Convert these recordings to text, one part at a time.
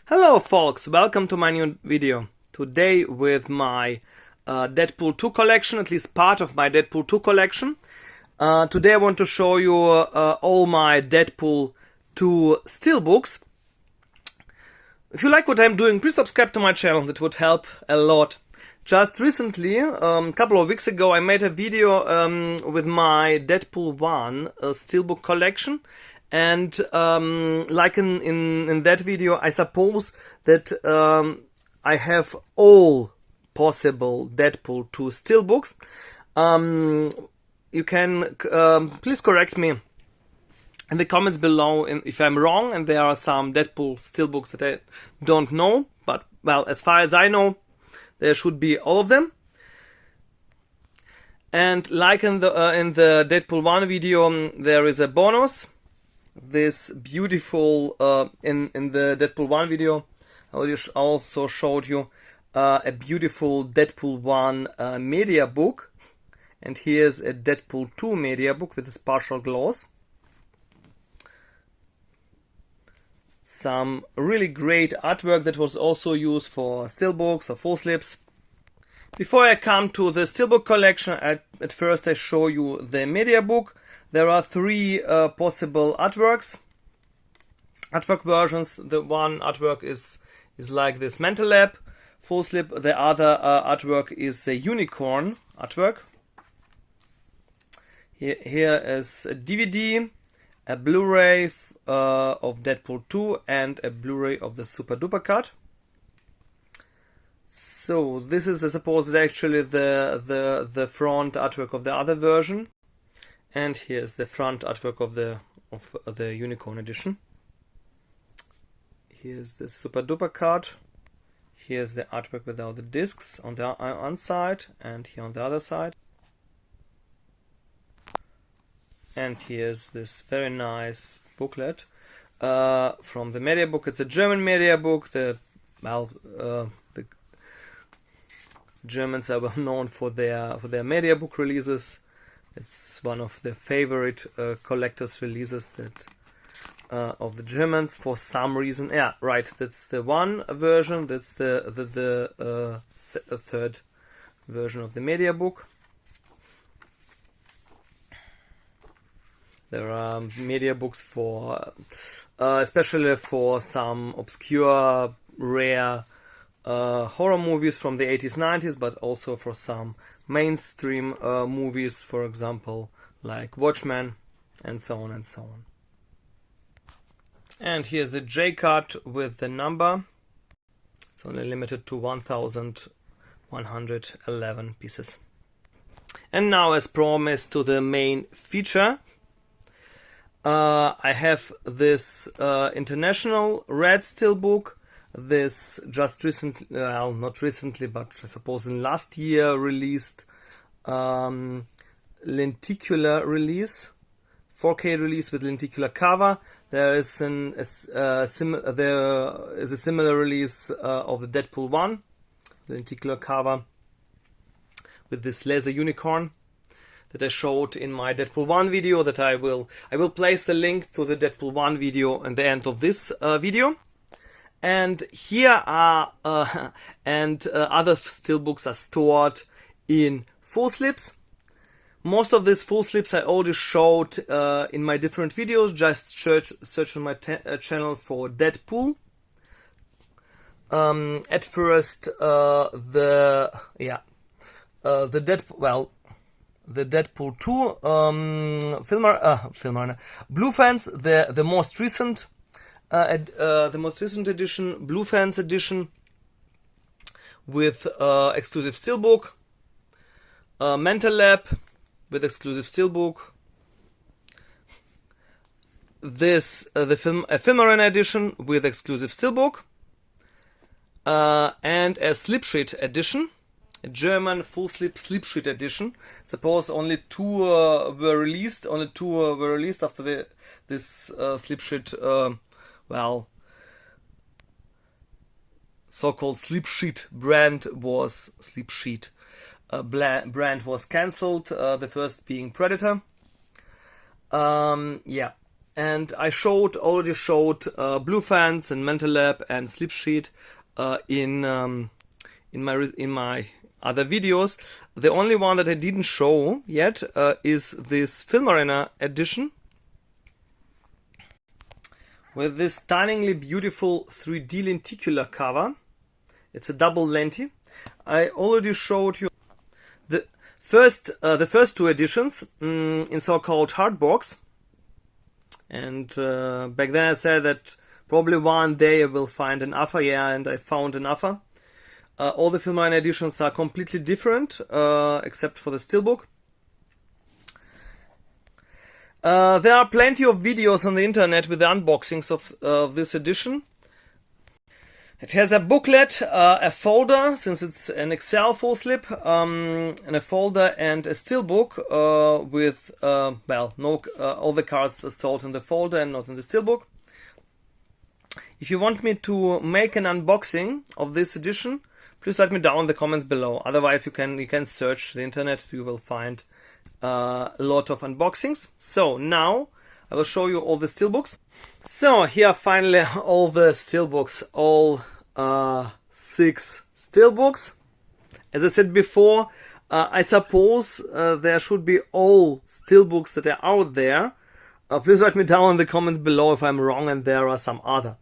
Hello folks, welcome to my new video. Today with my Deadpool 2 collection, at least part of my Deadpool 2 collection. Today I want to show you all my Deadpool 2 steelbooks. If you like what I'm doing, please subscribe to my channel, that would help a lot. Just recently, a couple of weeks ago, I made a video with my Deadpool 1 steelbook collection. And like in that video, I suppose that I have all possible Deadpool 2 steelbooks. You can please correct me in the comments below if I'm wrong and there are some Deadpool steelbooks that I don't know. But, well, as far as I know, there should be all of them. And like in the Deadpool 1 video, there is a bonus. This beautiful, in the Deadpool 1 video, I also showed you a beautiful Deadpool 1 media book. And here's a Deadpool 2 media book with this partial gloss. Some really great artwork that was also used for steelbooks or full slips. Before I come to the steelbook collection, at first I show you the media book. There are three possible artwork versions. The one artwork is like this Mental Lab full slip. The other artwork is a unicorn artwork. Here is a DVD, a Blu-ray of Deadpool 2, and a Blu-ray of the Super Duper Cut. So this is, I suppose, actually the front artwork of the other version. And here's the front artwork of the Unicorn edition. Here's the Super Duper Cut. Here's the artwork without the discs on the one side, and here on the other side. And here's this very nice booklet from the media book. It's a German media book. The Germans are well known for their media book releases. It's one of their favorite collectors' releases that of the Germans for some reason. Yeah, right. That's the one version. That's the third version of the media book. There are media books for, especially for some obscure, rare horror movies from the 80s, 90s, but also for some mainstream movies, for example, like Watchmen, and so on and so on. And here's the J cut with the number. It's only limited to 1,111 pieces. And now, as promised, to the main feature. I have this international red steelbook. This just recently, well, not recently, but I suppose in last year released lenticular release, 4K release with lenticular cover. There is a similar release of the Deadpool 1, the lenticular cover with this laser unicorn that I showed in my Deadpool 1 video. That I will place the link to the Deadpool 1 video at the end of this video. And here are other steelbooks are stored in full slips. Most of these full slips I already showed in my different videos. Just search on my channel for Deadpool. At first, the Deadpool 2 Blue Fans, the most recent. The most recent edition, Blue Fans edition, with exclusive steelbook, Mental Lab with exclusive steelbook, this the Ephemeron edition with exclusive steelbook, and a slipsheet edition, a German full slipsheet edition. Suppose only two were released. Only two were released after this slipsheet. So-called slipsheet brand was brand was cancelled. The first being Predator. Yeah, and I already showed Bluefans and Mental Lab and Sleepsheet in my other videos. The only one that I didn't show yet is this Film Arena edition with this stunningly beautiful 3D lenticular cover. It's a double lenti. I already showed you the first two editions in so-called hardbox, and back then I said that probably one day I will find an AFA. Yeah, and I found an AFA. All the Film Arena editions are completely different, except for the steelbook. There are plenty of videos on the internet with the unboxings of this edition. It has a booklet, a folder, since it's an Excel full slip, and a folder and a steelbook with, all the cards are stored in the folder and not in the steelbook. If you want me to make an unboxing of this edition, please let me down in the comments below. Otherwise, you can search the internet. You will find a lot of unboxings. So now I will show you all the steelbooks. So here are finally all the steelbooks, all 6 steelbooks. As I said before, I suppose there should be all steelbooks that are out there. Please write me down in the comments below if I'm wrong and there are some other.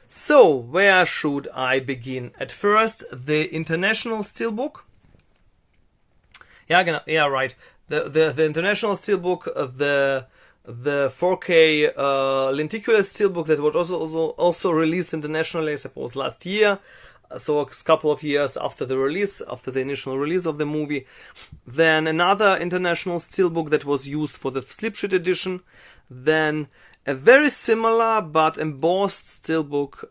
So where should I begin? At first, the International Steelbook. Yeah, right. The International Steelbook, the 4K lenticular steelbook that was also released internationally, I suppose, last year. So a couple of years after the initial release of the movie. Then another international steelbook that was used for the Sleepsheet edition. Then a very similar but embossed steelbook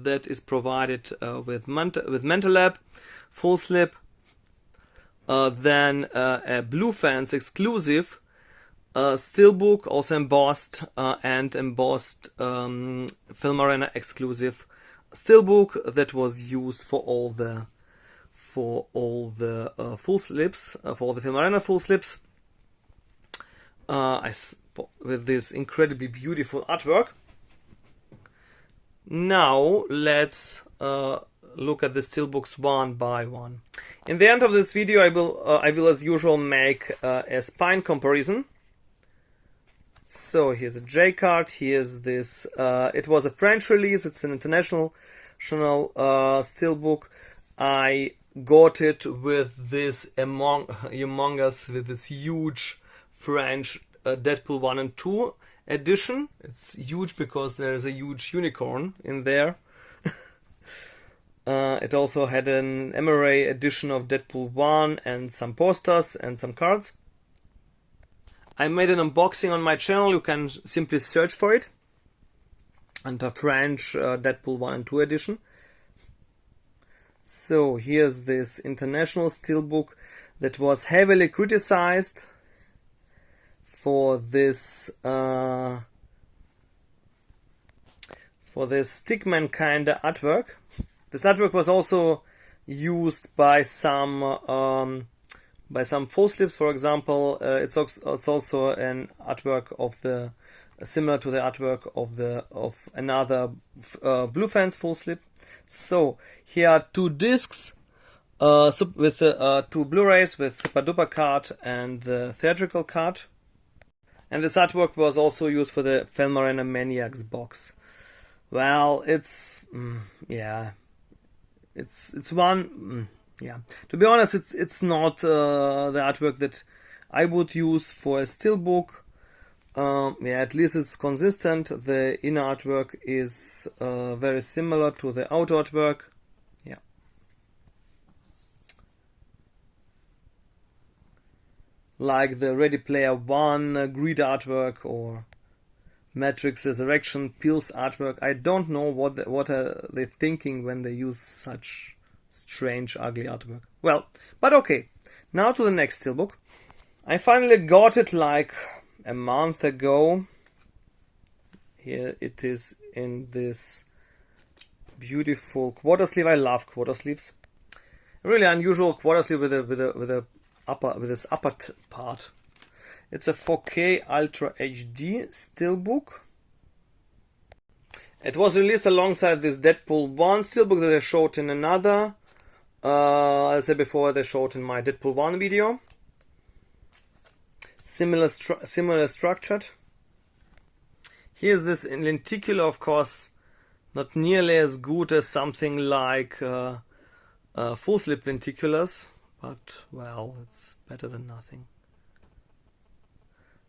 that is provided with Mental Lab, full slip. Then a Bluefans exclusive steelbook, also embossed, and embossed Film Arena exclusive steelbook that was used for all the full slips, for all the Film Arena full slips, with this incredibly beautiful artwork. Now let's look at the steelbooks one by one. In the end of this video, I will as usual make a spine comparison. So here's a J card. Here's this. It was a French release. It's an international steelbook. I got it with this humongous, with this huge French Deadpool 1 and 2 edition. It's huge because there is a huge unicorn in there. It also had an MRA edition of Deadpool 1 and some posters and some cards. I made an unboxing on my channel. You can simply search for it under French Deadpool 1 and 2 edition. So here's this international steelbook that was heavily criticized for this stickman kind of artwork. This artwork was also used by some full slips. For example, it's also an artwork of similar to the artwork of another Bluefans full slip. So here are 2 discs with 2 Blu-rays with Super Duper card and the theatrical card. And this artwork was also used for the Film Arena Maniacs box. Well, it's one. To be honest, it's not the artwork that I would use for a steelbook. At least it's consistent. The inner artwork is very similar to the outer artwork. Yeah. Like the Ready Player One grid artwork or Matrix Resurrection Pills artwork. I don't know what are they thinking when they use such strange, ugly artwork. Well, but okay. Now to the next steelbook. I finally got it like a month ago. Here it is in this beautiful quarter sleeve. I love quarter sleeves. A really unusual quarter sleeve with this upper part. It's a 4K Ultra HD steelbook. It was released alongside this Deadpool 1 steelbook that I showed in another. As I said before, they showed in my Deadpool 1 video. Similar structured. Here's this in lenticular, of course, not nearly as good as something like full slip lenticulars, but well, it's better than nothing.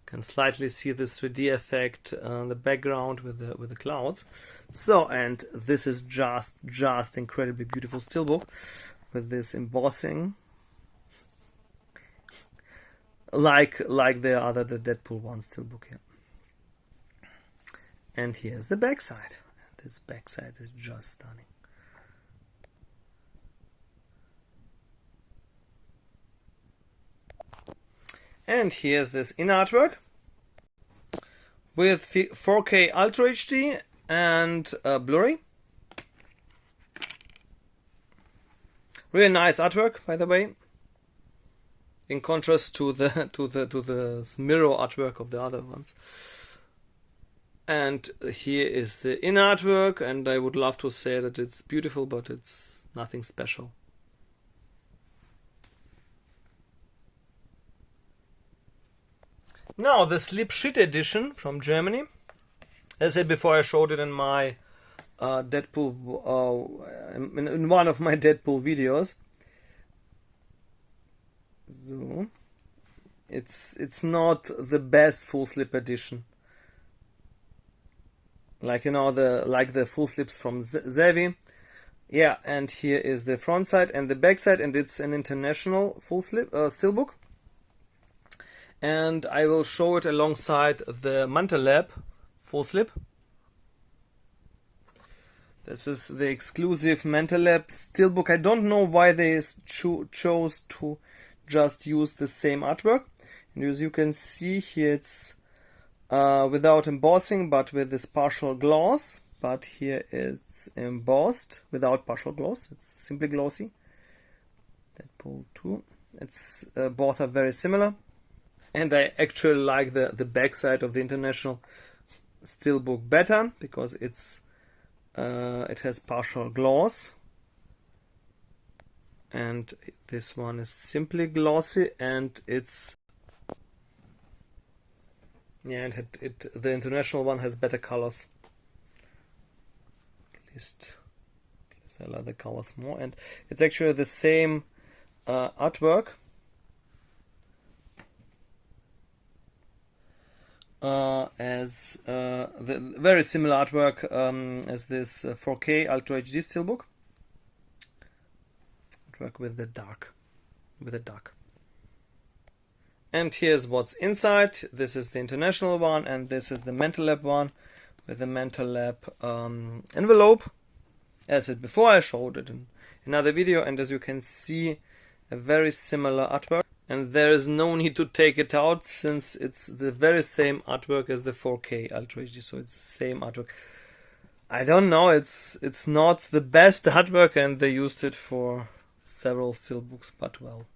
Can slightly see this 3D effect on the background with the clouds. So, and this is just incredibly beautiful steelbook with this embossing, like the Deadpool 1 steelbook here. And here's the backside. This backside is just stunning. And here's this in artwork with 4K Ultra HD and Blu-ray. Really nice artwork, by the way, in contrast to the mirror artwork of the other ones. And here is the in artwork, and I would love to say that it's beautiful, but it's nothing special. Now the Slipshit edition from Germany. As I said before, I showed it in my Deadpool, in one of my Deadpool videos. So it's not the best full slip edition. Like, you know, the full slips from Zevi. Yeah, and here is the front side and the back side, and it's an international full slip steelbook. And I will show it alongside the Mantelab full slip. This is the exclusive Mantelab steelbook. I don't know why they chose to just use the same artwork. And as you can see here, it's without embossing, but with this partial gloss. But here it's embossed without partial gloss. It's simply glossy. Deadpool 2. It's both are very similar. And I actually like the backside of the international steelbook better because it has partial gloss, and this one is simply glossy, and it's and the international one has better colors. At least I like the colors more, and it's actually the same artwork. As the very similar artwork as this 4K Ultra HD steelbook. Artwork with the dark, And here's what's inside. This is the international one, and this is the Mantelab one with the Mantelab envelope. As I said before, I showed it in another video, and as you can see, a very similar artwork. And there is no need to take it out since it's the very same artwork as the 4K Ultra HD, so it's the same artwork. I don't know, it's not the best artwork, and they used it for several steelbooks, but well.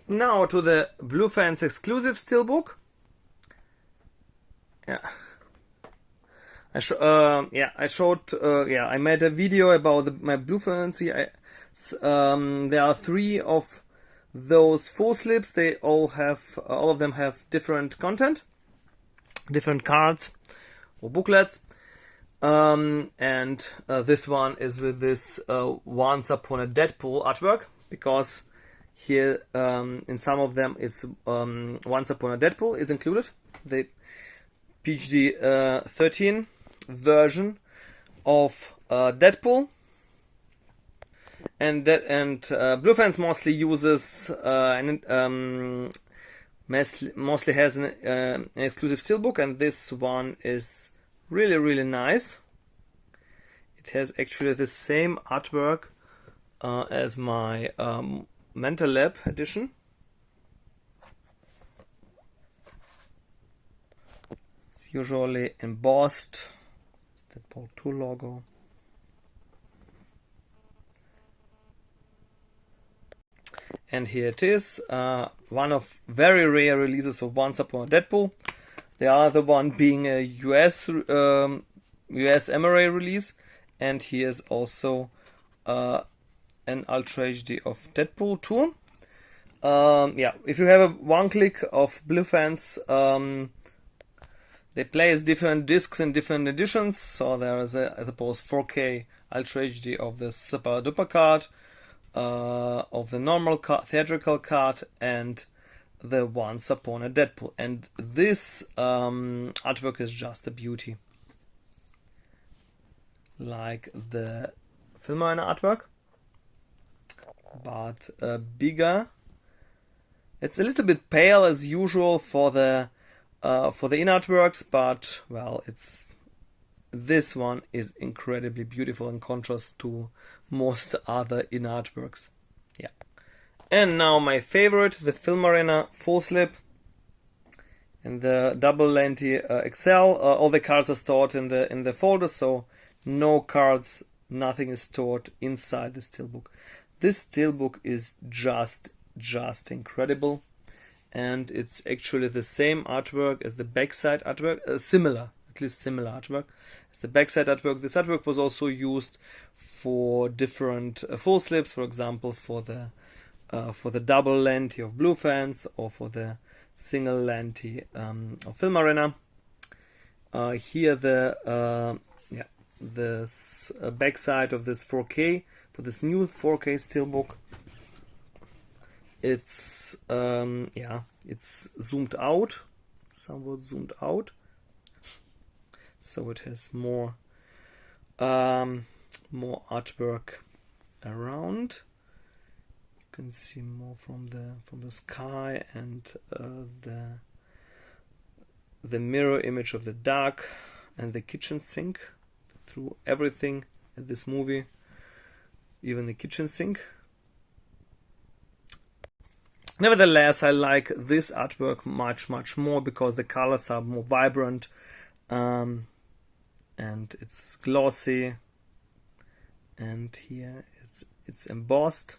Now to the Blue Fans exclusive steelbook. Yeah. I made a video about my Blue Fans. There are 3 of those full slips. They all of them have different content, different cards or booklets, and this one is with this Once Upon a Deadpool artwork, because here in some of them is Once Upon a Deadpool is included, the PG-13 version of Deadpool. And Blue Fans mostly uses mostly has an exclusive steelbook, and this one is really nice. It has actually the same artwork as my Mantelab edition. It's usually embossed. It's the Deadpool 2 logo. And here it is, one of very rare releases of Once Upon a Deadpool. The other one being a US US MRA release, and here's also an Ultra HD of Deadpool 2. Yeah, if you have a one click of Bluefans, they play as different discs in different editions. So there is I suppose 4K Ultra HD of the Super Duper card, of the normal theatrical card, and the Once Upon a Deadpool. And this artwork is just a beauty, like the Film Arena artwork, but bigger. It's a little bit pale as usual for the in artworks, but well, this one is incredibly beautiful in contrast to most other in artworks. Yeah. And now my favorite, the Film Arena full slip and the double lenti XL. All the cards are stored in the folder, so no cards, nothing is stored inside the steelbook. This steelbook is just incredible, and it's actually the same artwork as the backside artwork, similar artwork as the backside artwork. This artwork was also used for different full slips, for example, for the double lenti of Bluefans, or for the single lenti of Film Arena. Here the backside of this 4K, for this new 4K steelbook. It's it's zoomed out, somewhat zoomed out, so it has more artwork around. You can see more from the sky and the mirror image of the duck and the kitchen sink through everything in this movie, even the kitchen sink. Nevertheless, I like this artwork much more because the colors are more vibrant, and it's glossy, and here it's embossed.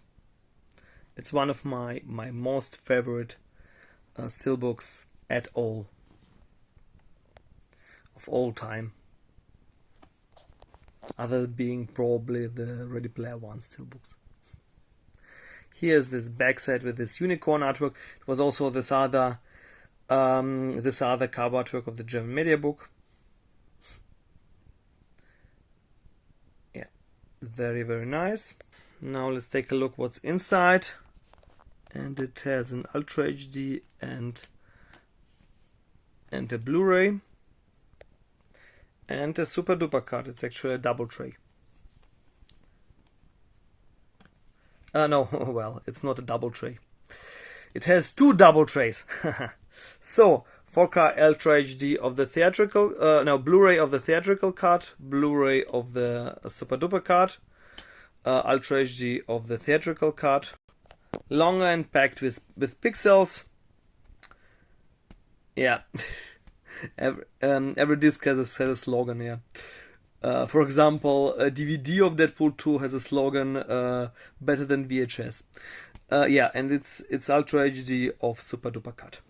It's one of my most favorite steelbooks of all time, other being probably the Ready Player One steelbooks. Here's this backside with this unicorn artwork. It was also this other cover artwork of the German media book. Yeah, very nice. Now let's take a look what's inside. And it has an Ultra HD and a Blu-ray and a Super Duper card. It's actually a double tray. No, well, it's not a double tray. It has two double trays. So, 4K Ultra HD of the theatrical, Blu-ray of the theatrical card, Blu-ray of the Super Duper card, Ultra HD of the theatrical card, longer and packed with pixels. Yeah, every disc has a slogan. Yeah. For example, a DVD of Deadpool 2 has a slogan, better than VHS. Yeah, and it's Ultra HD of Super Duper Cut.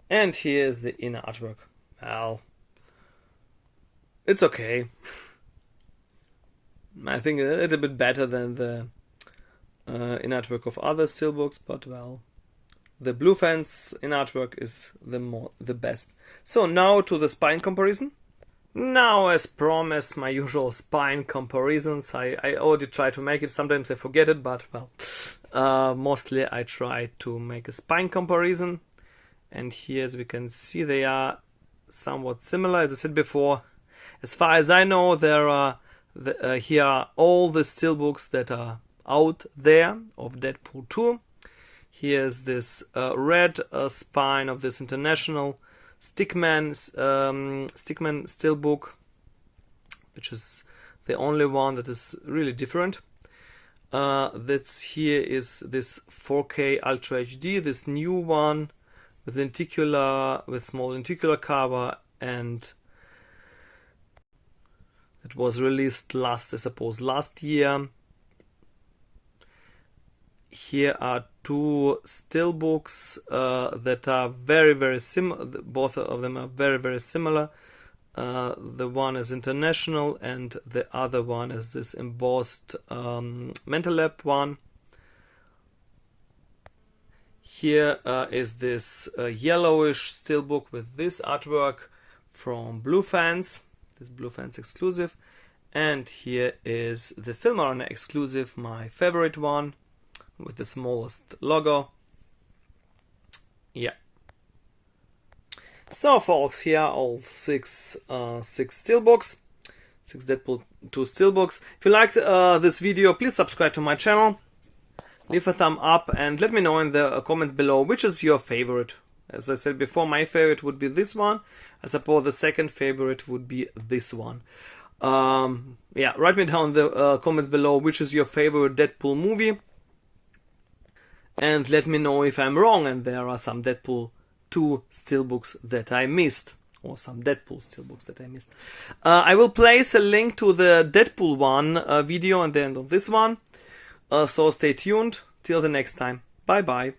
And here's the inner artwork. Well, it's okay. I think a little bit better than the inner artwork of other steelbooks, but well, the Bluefans inner artwork is the best. So now to the spine comparison. Now, as promised, my usual spine comparisons. I already try to make it. Sometimes I forget it, but well, mostly I try to make a spine comparison. And here, as we can see, they are somewhat similar. As I said before, as far as I know, there are here are all the steelbooks that are out there of Deadpool 2. Here's this red spine of this international Stickman steelbook, which is the only one that is really different. That's here is this 4K Ultra HD, this new one with small lenticular cover, and it was released last year. Here are two steelbooks that are very similar. Both of them are very similar. The one is international and the other one is this embossed Mental Lab one. Here is this yellowish steelbook with this artwork from Blue Fans, this Blue Fans exclusive. And here is the Filmarena exclusive, my favorite one, with the smallest logo. Yeah. So folks, here are all six steelbooks, 6 Deadpool 2 steelbooks. If you liked this video, please subscribe to my channel, leave a thumb up, and let me know in the comments below which is your favorite. As I said before, my favorite would be this one. I suppose the second favorite would be this one. Yeah, write me down in the comments below which is your favorite Deadpool movie. And let me know if I'm wrong and there are some Deadpool 2 steelbooks that I missed, or some Deadpool steelbooks that I missed. I will place a link to the Deadpool 1 video at the end of this one, so stay tuned. Till the next time, bye bye.